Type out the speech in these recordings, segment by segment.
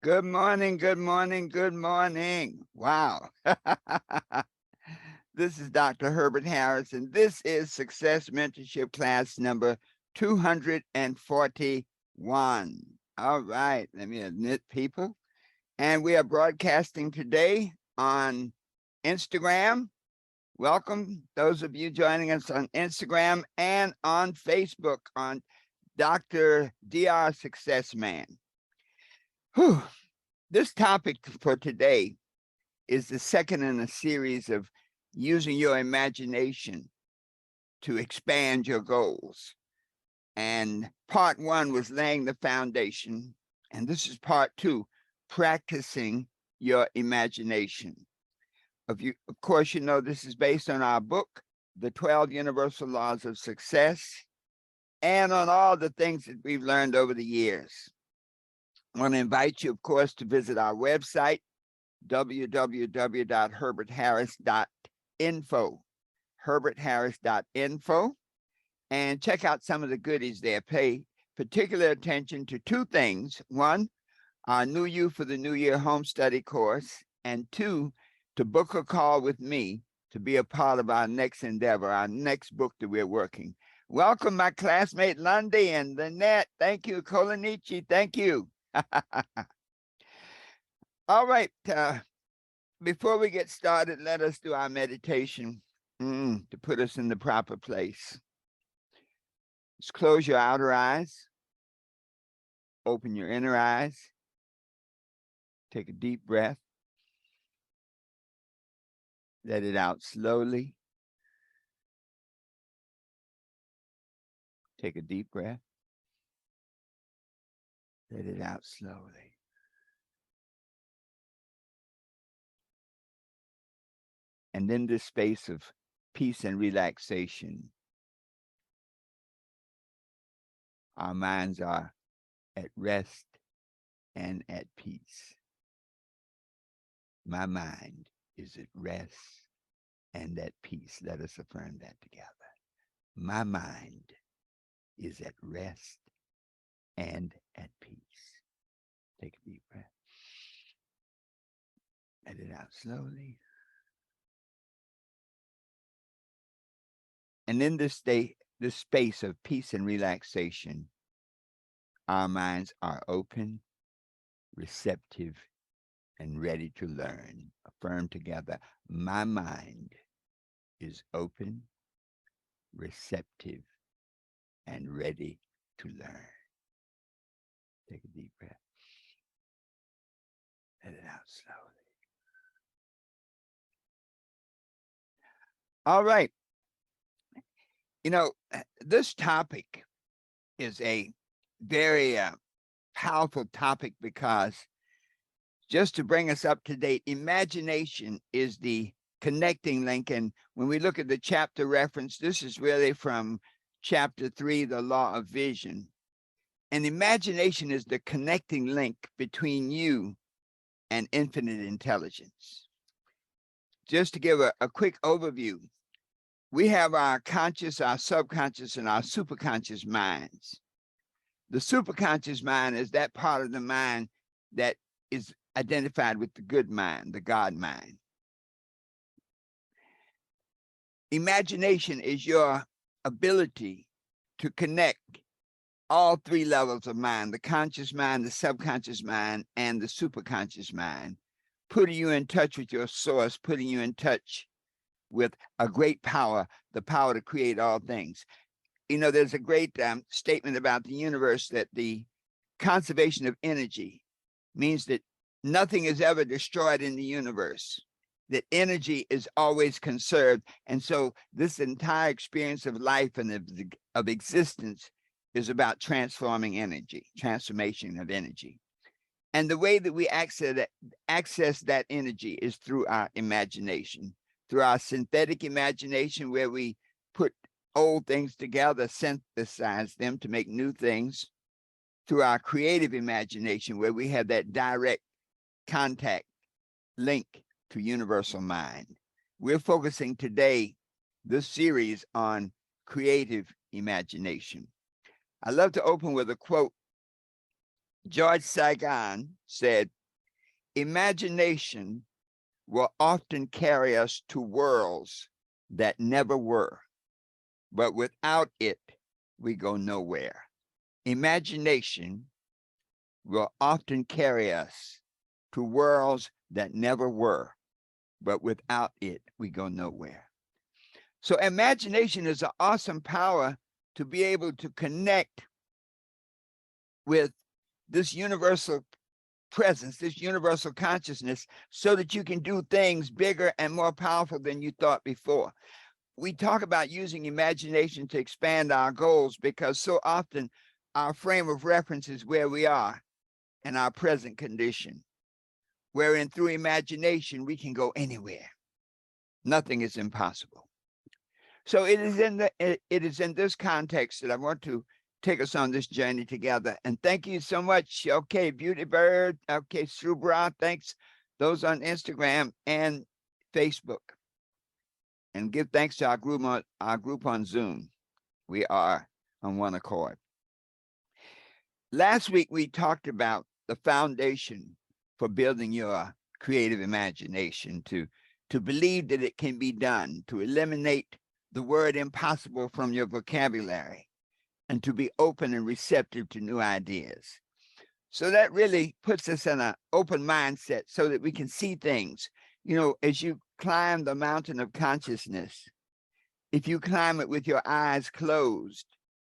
Good morning, good morning, good morning. Wow. This is Dr. Herbert Harris, and this is Success Mentorship class number 241. All right, let me admit people. And we are broadcasting today on Instagram. Welcome, those of you joining us on Instagram and on Facebook on Dr. Dr. Success Man. Whew. This topic for today is the second in a series of using your imagination to expand your goals. And part one was laying the foundation. And this is part two, practicing your imagination. Of course, you know, this is based on our book, The 12 Universal Laws of Success, and on all the things that we've learned over the years. I want to invite you, of course, to visit our website, www.herbertharris.info, herbertharris.info, and check out some of the goodies there. Pay particular attention to two things. One, our New You for the New Year home study course, and two, to book a call with me to be a part of our next endeavor, our next book that we're working. Welcome, my classmate Lundy and Lynette. Thank you. Kolonichi, thank you. All right. Before we get started, let us do our meditation to put us in the proper place. Just close your outer eyes. Open your inner eyes. Take a deep breath. Let it out slowly. Take a deep breath. Let it out slowly. And in this space of peace and relaxation, our minds are at rest and at peace. My mind is at rest and at peace. Let us affirm that together. My mind is at rest and at peace. Take a deep breath. Let it out slowly. And in this space of peace and relaxation, our minds are open, receptive, and ready to learn. Affirm together. My mind is open, receptive, and ready to learn. Take a deep breath. Let it out slowly. All right. You know, this topic is a very powerful topic because just to bring us up to date, imagination is the connecting link. And when we look at the chapter reference, this is really from chapter 3, the law of vision. And imagination is the connecting link between you and infinite intelligence. Just to give a quick overview, we have our conscious, our subconscious, and our superconscious minds. The superconscious mind is that part of the mind that is identified with the good mind, the God mind. Imagination is your ability to connect all three levels of mind, the conscious mind, the subconscious mind, and the superconscious mind, putting you in touch with your source, putting you in touch with a great power, the power to create all things. You know, there's a great statement about the universe that the conservation of energy means that nothing is ever destroyed in the universe, that energy is always conserved. And so this entire experience of life and of existence is about transforming energy, transformation of energy. And the way that we access that energy is through our imagination, through our synthetic imagination, where we put old things together, synthesize them to make new things, through our creative imagination, where we have that direct contact link to universal mind. We're focusing today, this series, on creative imagination. I love to open with a quote. George Saigon said, Imagination will often carry us to worlds that never were, but without it, we go nowhere. Imagination will often carry us to worlds that never were, but without it, we go nowhere. So imagination is an awesome power to be able to connect with this universal presence, this universal consciousness, so that you can do things bigger and more powerful than you thought before. We talk about using imagination to expand our goals because so often our frame of reference is where we are in our present condition, wherein through imagination, we can go anywhere. Nothing is impossible. So it is in this context that I want to take us on this journey together. And thank you so much. Okay, Beauty Bird. Okay, Subra. Thanks. Those on Instagram and Facebook. And give thanks to our group on Zoom. We are on one accord. Last week, we talked about the foundation for building your creative imagination, to believe that it can be done, to eliminate the word impossible from your vocabulary, and to be open and receptive to new ideas. So that really puts us in an open mindset so that we can see things. You know, as you climb the mountain of consciousness, if you climb it with your eyes closed,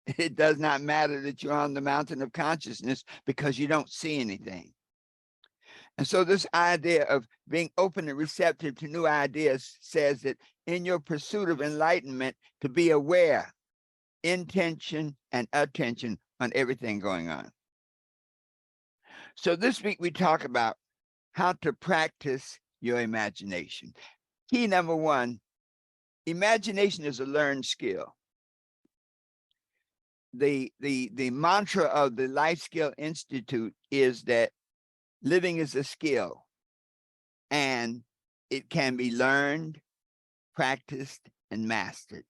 it does not matter that you're on the mountain of consciousness because you don't see anything. And so this idea of being open and receptive to new ideas says that in your pursuit of enlightenment, to be aware, intention, and attention on everything going on. So this week we talk about how to practice your imagination. Key number one, imagination is a learned skill. The mantra of the Life Skill Institute is that living is a skill and it can be learned, practiced, and mastered.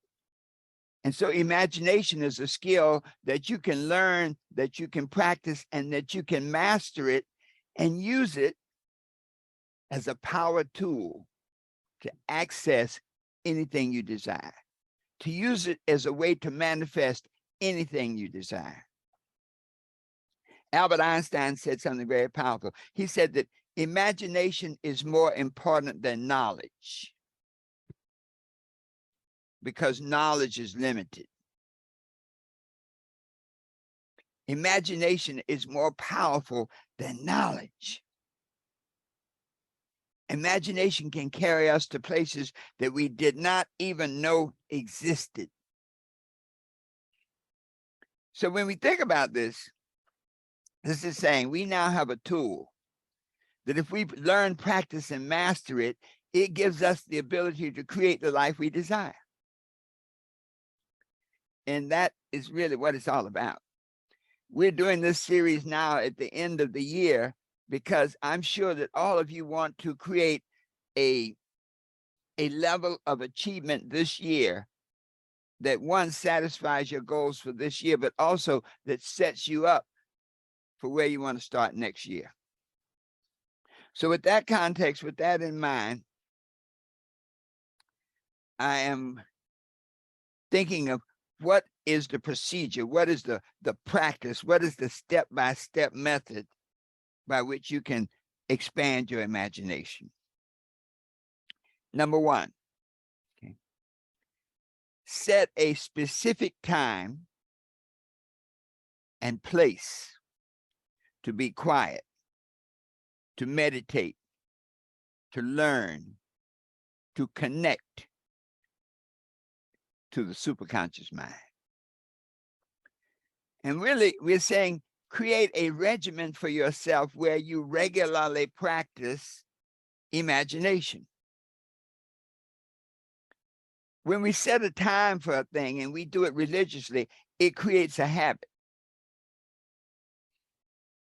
And so imagination is a skill that you can learn, that you can practice, and that you can master it and use it as a power tool to access anything you desire, to use it as a way to manifest anything you desire. Albert Einstein said something very powerful. He said that imagination is more important than knowledge because knowledge is limited. Imagination is more powerful than knowledge. Imagination can carry us to places that we did not even know existed. So when we think about this, this is saying we now have a tool that if we learn, practice, and master it, it gives us the ability to create the life we desire. And that is really what it's all about. We're doing this series now at the end of the year because I'm sure that all of you want to create a level of achievement this year that, one, satisfies your goals for this year, but also that sets you up for where you want to start next year. So with that context, with that in mind, I am thinking of what is the procedure, what is the practice, what is the step-by-step method by which you can expand your imagination. Number one, okay, set a specific time and place to be quiet, to meditate, to learn, to connect to the superconscious mind. And really, we're saying create a regimen for yourself where you regularly practice imagination. When we set a time for a thing and we do it religiously, it creates a habit.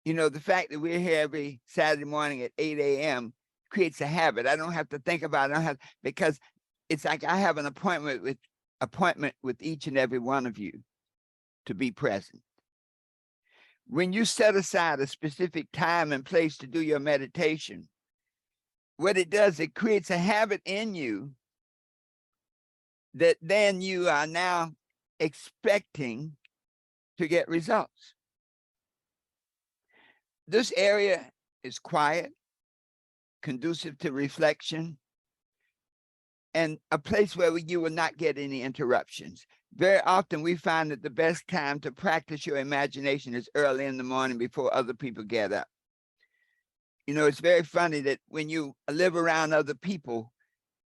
You know, the fact that we're here every Saturday morning at 8 a.m. creates a habit. I don't have to think about it. Because it's like I have an appointment with each and every one of you to be present. When you set aside a specific time and place to do your meditation, what it does, it creates a habit in you that then you are now expecting to get results. This area is quiet, conducive to reflection, and a place where you will not get any interruptions. Very often we find that the best time to practice your imagination is early in the morning before other people get up. You know, it's very funny that when you live around other people,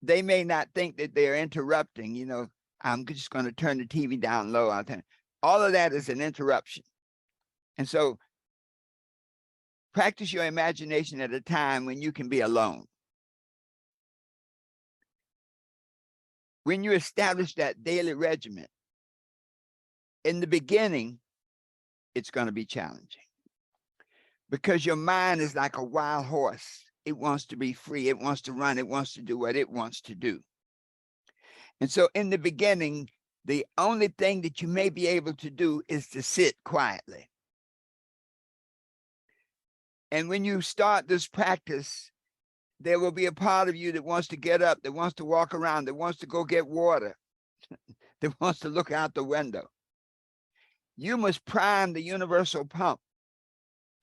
they may not think that they're interrupting. You know, I'm just going to turn the TV down low. All of that is an interruption. And so practice your imagination at a time when you can be alone. When you establish that daily regimen, in the beginning, it's going to be challenging because your mind is like a wild horse. It wants to be free. It wants to run. It wants to do what it wants to do. And so in the beginning, the only thing that you may be able to do is to sit quietly. And when you start this practice, there will be a part of you that wants to get up, that wants to walk around, that wants to go get water, that wants to look out the window. You must prime the universal pump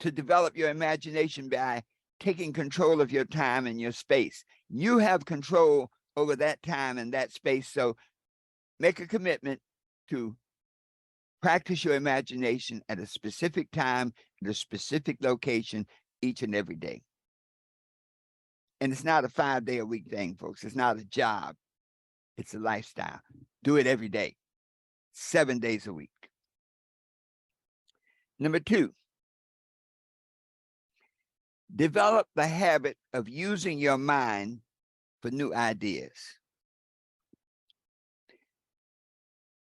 to develop your imagination by taking control of your time and your space. You have control over that time and that space. So make a commitment to practice your imagination at a specific time, at a specific location, each and every day. And it's not a 5-day-a-week thing, folks. It's not a job. It's a lifestyle. Do it every day, 7 days a week. Number 2, develop the habit of using your mind for new ideas.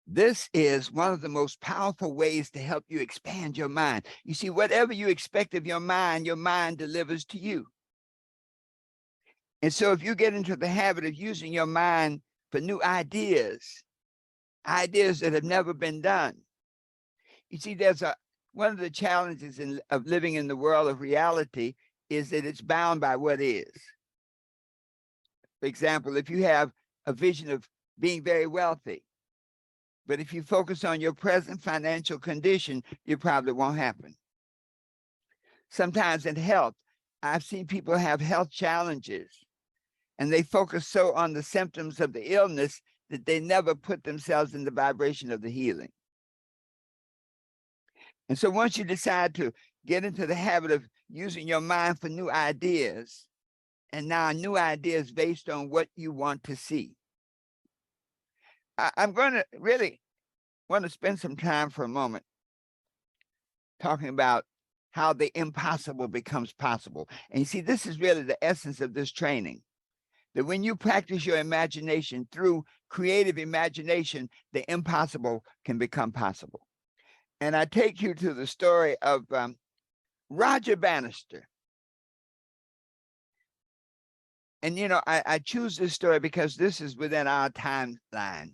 This is one of the most powerful ways to help you expand your mind. You see, whatever you expect of your mind delivers to you. And so if you get into the habit of using your mind for new ideas that have never been done, you see, one of the challenges of living in the world of reality is that it's bound by what is. For example, if you have a vision of being very wealthy, but if you focus on your present financial condition, it probably won't happen. Sometimes in health, I've seen people have health challenges, and they focus so on the symptoms of the illness that they never put themselves in the vibration of the healing. And so once you decide to get into the habit of using your mind for new ideas, and now new ideas based on what you want to see, I'm going to really want to spend some time for a moment talking about how the impossible becomes possible. And you see, this is really the essence of this training, that when you practice your imagination through creative imagination, the impossible can become possible. And I take you to the story of Roger Bannister. And, you know, I choose this story because this is within our timeline.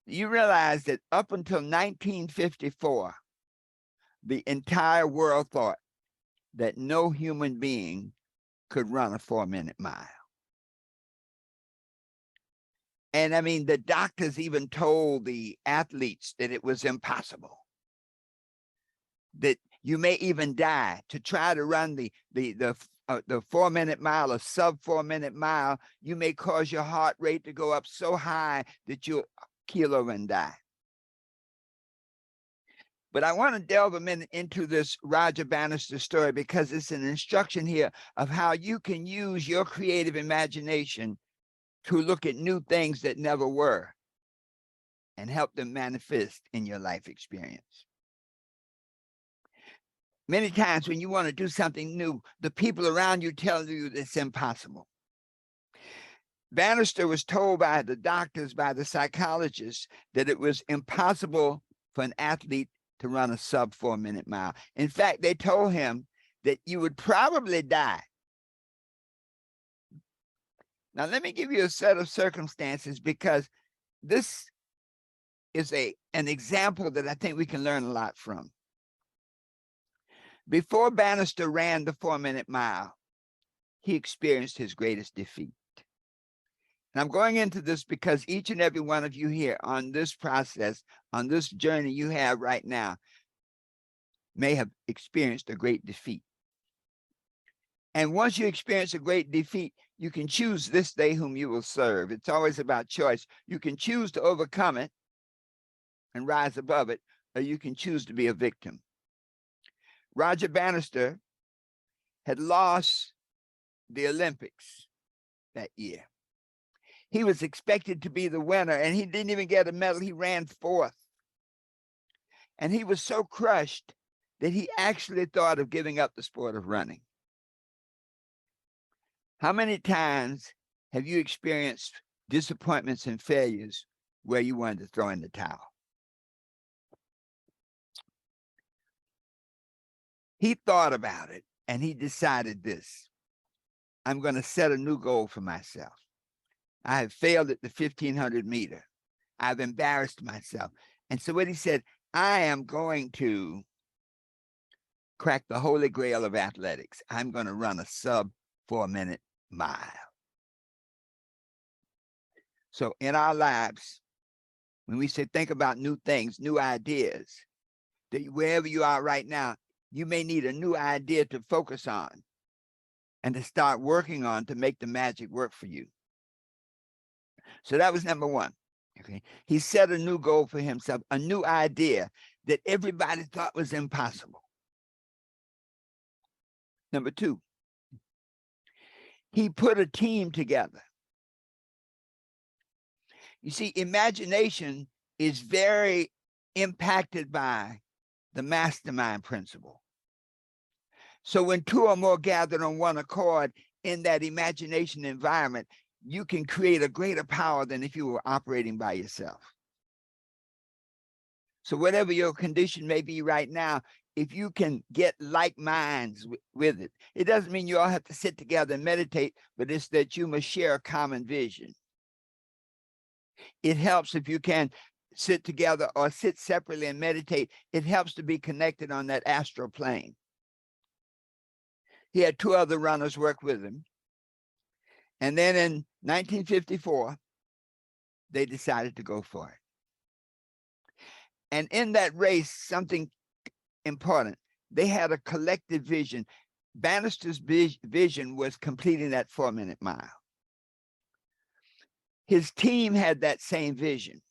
You realize that up until 1954, the entire world thought that no human being could run a 4-minute mile. And I mean, the doctors even told the athletes that it was impossible, that you may even die. To try to run the 4-minute mile, a sub 4-minute mile, you may cause your heart rate to go up so high that you'll keel over and die. But I want to delve a minute into this Roger Bannister story because it's an instruction here of how you can use your creative imagination to look at new things that never were and help them manifest in your life experience. Many times when you want to do something new, the people around you tell you it's impossible. Bannister was told by the doctors, by the psychologists, that it was impossible for an athlete to run a sub 4-minute mile. In fact, they told him that you would probably die. Now, let me give you a set of circumstances because this is an example that I think we can learn a lot from. Before Bannister ran the 4-minute mile, he experienced his greatest defeat. And I'm going into this because each and every one of you here on this process, on this journey you have right now, may have experienced a great defeat. And once you experience a great defeat, you can choose this day whom you will serve. It's always about choice. You can choose to overcome it and rise above it, or you can choose to be a victim. Roger Bannister had lost the Olympics that year. He was expected to be the winner, and he didn't even get a medal. He ran 4th. And he was so crushed that he actually thought of giving up the sport of running. How many times have you experienced disappointments and failures where you wanted to throw in the towel? He thought about it and he decided this: I'm going to set a new goal for myself. I have failed at the 1500 meter. I've embarrassed myself. And so what he said, I am going to crack the holy grail of athletics. I'm going to run a sub 4-minute mile. So in our lives, when we say think about new things, new ideas, that wherever you are right now, you may need a new idea to focus on and to start working on to make the magic work for you. So that was number one. Okay. He set a new goal for himself, a new idea that everybody thought was impossible. Number two, he put a team together. You see, imagination is very impacted by the mastermind principle. So when two or more gathered on one accord in that imagination environment, you can create a greater power than if you were operating by yourself. So whatever your condition may be right now, if you can get like minds with it, it doesn't mean you all have to sit together and meditate, but it's that you must share a common vision. It helps if you can sit together or sit separately and meditate. It helps to be connected on that astral plane. He had 2 other runners work with him. And then in 1954, they decided to go for it. And in that race, something important, they had a collective vision. Bannister's vision was completing that 4-minute mile. His team had that same vision.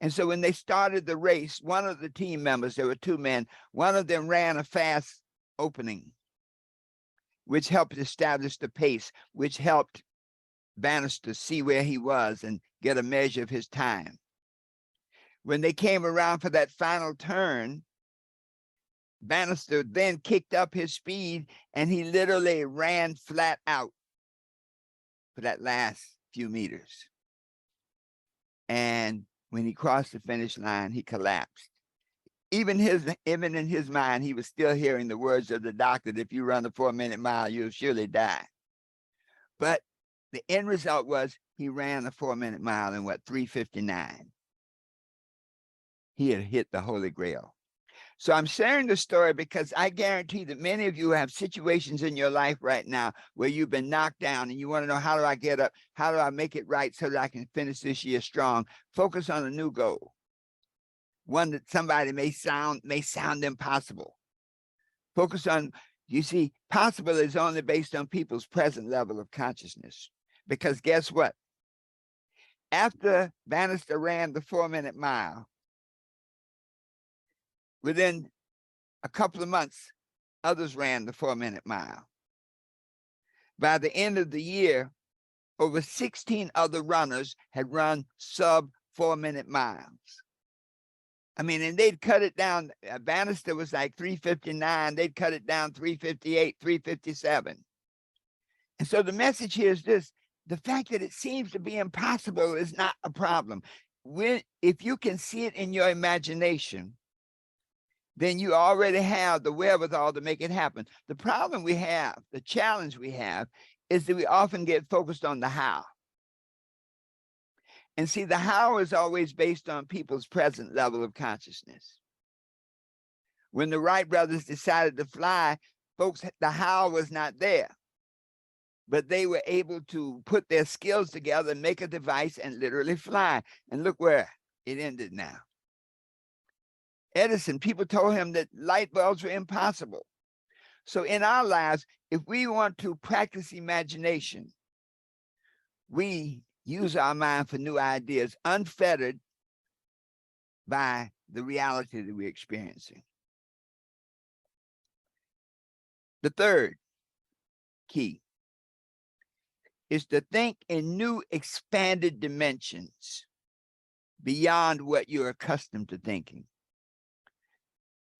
And so when they started the race, one of the team members, there were 2 men, one of them ran a fast opening, which helped establish the pace, which helped Bannister see where he was and get a measure of his time. When they came around for that final turn, Bannister then kicked up his speed and he literally ran flat out for that last few meters. And when he crossed the finish line, he collapsed. Even in his mind, he was still hearing the words of the doctor, that if you run a 4-minute mile, you'll surely die. But the end result was he ran a 4-minute mile in 3:59. He had hit the Holy Grail. So I'm sharing the story because I guarantee that many of you have situations in your life right now where you've been knocked down and you want to know, how do I get up? How do I make it right so that I can finish this year strong? Focus on a new goal. One that somebody may sound impossible. Focus on, you see, possible is only based on people's present level of consciousness. Because guess what? After Bannister ran the 4-minute mile, within a couple of months, others ran the 4-minute mile. By the end of the year, over 16 other runners had run sub 4-minute miles. I mean, and they'd cut it down. Bannister was like 3:59. They'd cut it down 3:58, 3:57. And so the message here is this: the fact that it seems to be impossible is not a problem. If you can see it in your imagination, then you already have the wherewithal to make it happen. The problem we have, the challenge we have, is that we often get focused on the how. And see, the how is always based on people's present level of consciousness. When the Wright brothers decided to fly, folks, the how was not there, but they were able to put their skills together and make a device and literally fly. And look where it ended now. Edison, people told him that light bulbs were impossible. So in our lives, if we want to practice imagination, we use our mind for new ideas, unfettered by the reality that we're experiencing. The third key is to think in new expanded dimensions beyond what you're accustomed to thinking.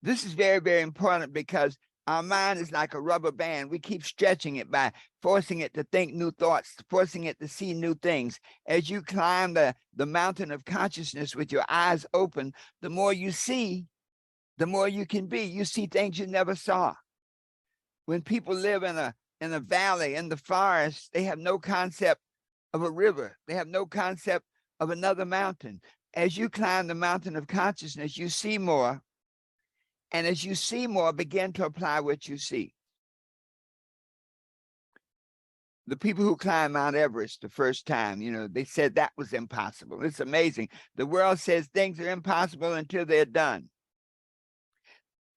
This is very, very important because our mind is like a rubber band. We keep stretching it by forcing it to think new thoughts, forcing it to see new things. As you climb the mountain of consciousness with your eyes open, the more you see, the more you can be. You see things you never saw. When people live in a valley, in the forest, they have no concept of a river. They have no concept of another mountain. As you climb the mountain of consciousness, you see more. And as you see more, begin to apply what you see. The people who climbed Mount Everest the first time, they said that was impossible. It's amazing. The world says things are impossible until they're done.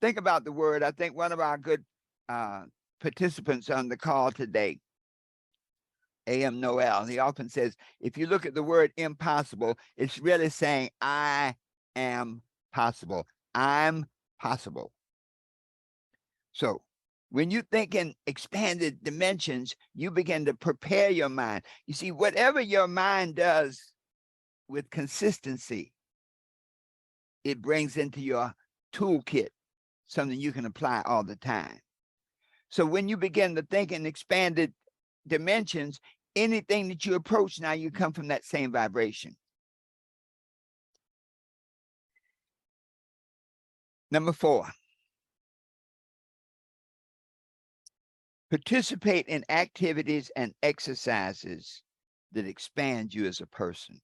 Think about the word. I think one of our good participants on the call today, A.M. Noel, he often says, if you look at the word impossible, it's really saying, I am possible. I'm possible. So when you think in expanded dimensions, you begin to prepare your mind. You see, whatever your mind does with consistency, it brings into your toolkit something you can apply all the time. So when you begin to think in expanded dimensions, anything that you approach now, you come from that same vibration. Number 4, participate in activities and exercises that expand you as a person.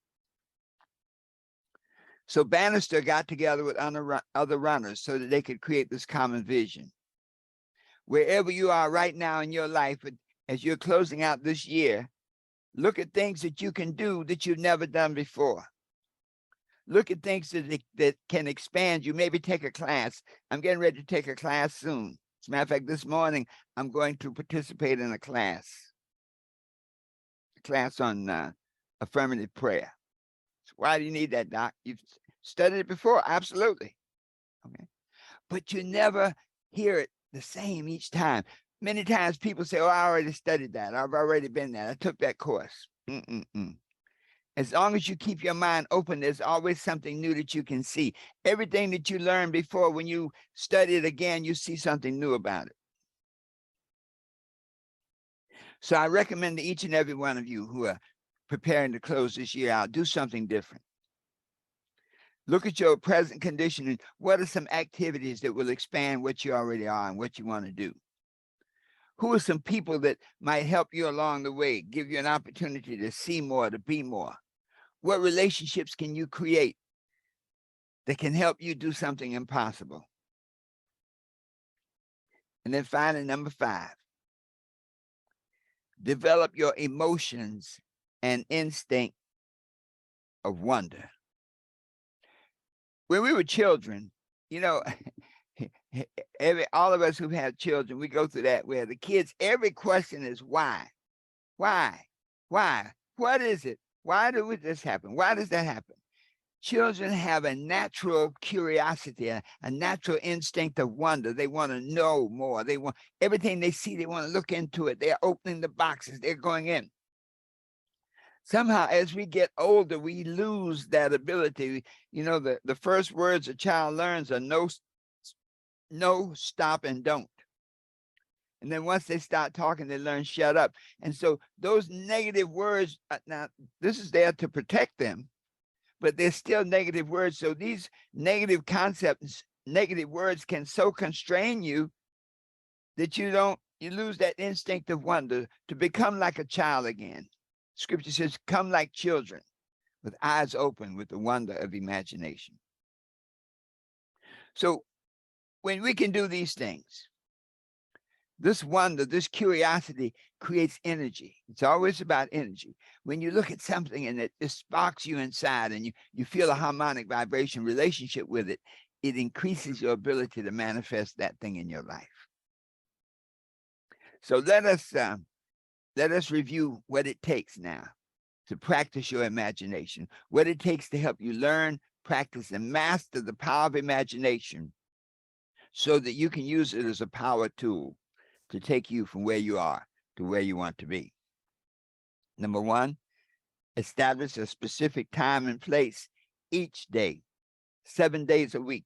So Bannister got together with other runners so that they could create this common vision. Wherever you are right now in your life, as you're closing out this year, look at things that you can do that you've never done before. Look at things that can expand you. Maybe take a class. I'm getting ready to take a class soon. As a matter of fact, this morning, I'm going to participate in a class on affirmative prayer. So why do you need that, Doc? You've studied it before? Absolutely. Okay. But you never hear it the same each time. Many times people say, oh, I already studied that. I've already been there. I took that course. As long as you keep your mind open, there's always something new that you can see. Everything that you learned before, when you study it again, you see something new about it. So I recommend to each and every one of you who are preparing to close this year out, do something different. Look at your present condition and what are some activities that will expand what you already are and what you want to do. Who are some people that might help you along the way, give you an opportunity to see more, to be more? What relationships can you create that can help you do something impossible? And then finally, number 5, develop your emotions and instinct of wonder. When we were children, all of us who've had children, we go through that where the kids, every question is why? Why? What is it? Why did this happen? Why does that happen? Children have a natural curiosity, a natural instinct of wonder. They want to know more. They want everything they see, they want to look into it. They're opening the boxes, they're going in. Somehow, as we get older, we lose that ability. The first words a child learns are no, stop, and don't. And then once they start talking, they learn shut up. And so those negative words, now this is there to protect them, but they're still negative words. So these negative concepts, negative words can so constrain you that you lose that instinct of wonder to become like a child again. Scripture says, come like children with eyes open with the wonder of imagination. So when we can do these things, this wonder, this curiosity creates energy. It's always about energy. When you look at something and it sparks you inside and you feel a harmonic vibration relationship with it, it increases your ability to manifest that thing in your life. So let us review what it takes now to practice your imagination, what it takes to help you learn, practice, and master the power of imagination so that you can use it as a power tool to take you from where you are to where you want to be. Number one, establish a specific time and place each day, 7 days a week,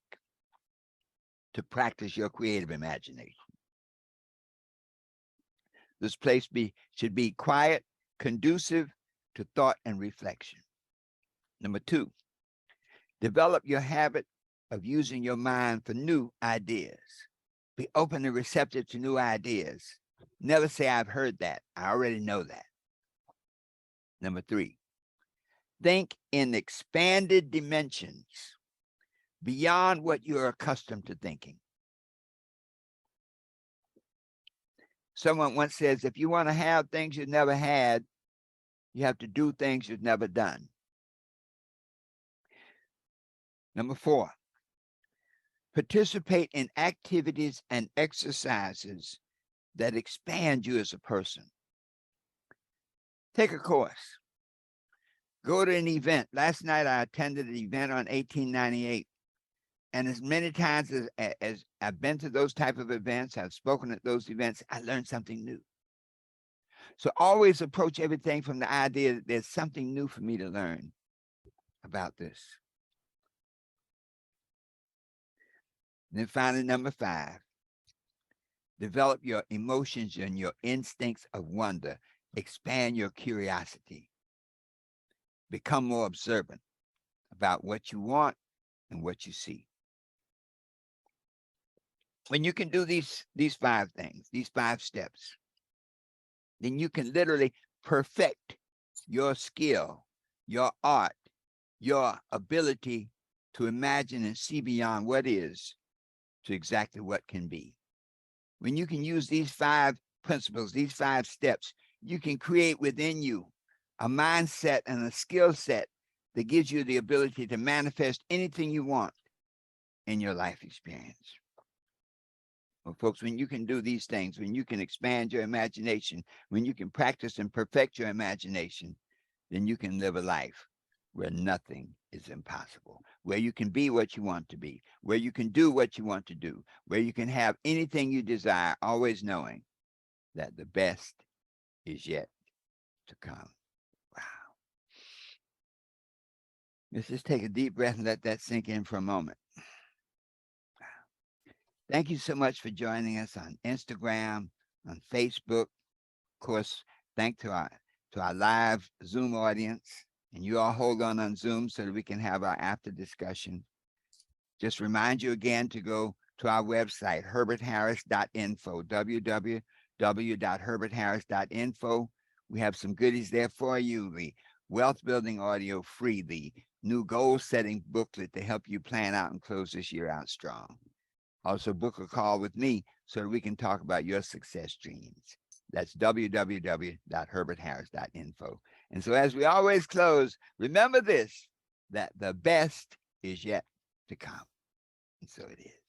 to practice your creative imagination. This place should be quiet, conducive to thought and reflection. Number two, develop your habit of using your mind for new ideas. Be open and receptive to new ideas. Never say, I've heard that. I already know that. Number three, think in expanded dimensions beyond what you're accustomed to thinking. Someone once says, if you want to have things you've never had, you have to do things you've never done. Number four, participate in activities and exercises that expand you as a person. Take a course. Go to an event. Last night, I attended an event on 1898. And as many times as I've been to those type of events, I've spoken at those events, I learned something new. So always approach everything from the idea that there's something new for me to learn about this. And then finally, number five, develop your emotions and your instincts of wonder. Expand your curiosity. Become more observant about what you want and what you see. When you can do these five things, these 5 steps, then you can literally perfect your skill, your art, your ability to imagine and see beyond what is to exactly what can be. When you can use these 5 principles, these 5 steps, you can create within you a mindset and a skill set that gives you the ability to manifest anything you want in your life experience. Well, folks, when you can do these things, when you can expand your imagination, when you can practice and perfect your imagination, then you can live a life where nothing is impossible, where you can be what you want to be, where you can do what you want to do, where you can have anything you desire, always knowing that the best is yet to come. Wow. Let's just take a deep breath and let that sink in for a moment. Thank you so much for joining us on Instagram, on Facebook. Of course, thanks to our live Zoom audience. And you all hold on Zoom so that we can have our after discussion. Just remind you again to go to our website, herbertharris.info, www.herbertharris.info. We have some goodies there for you. The Wealth Building Audio Free, the new goal setting booklet to help you plan out and close this year out strong. Also book a call with me so that we can talk about your success dreams. That's www.herbertharris.info. And so as we always close, remember this, that the best is yet to come. And so it is.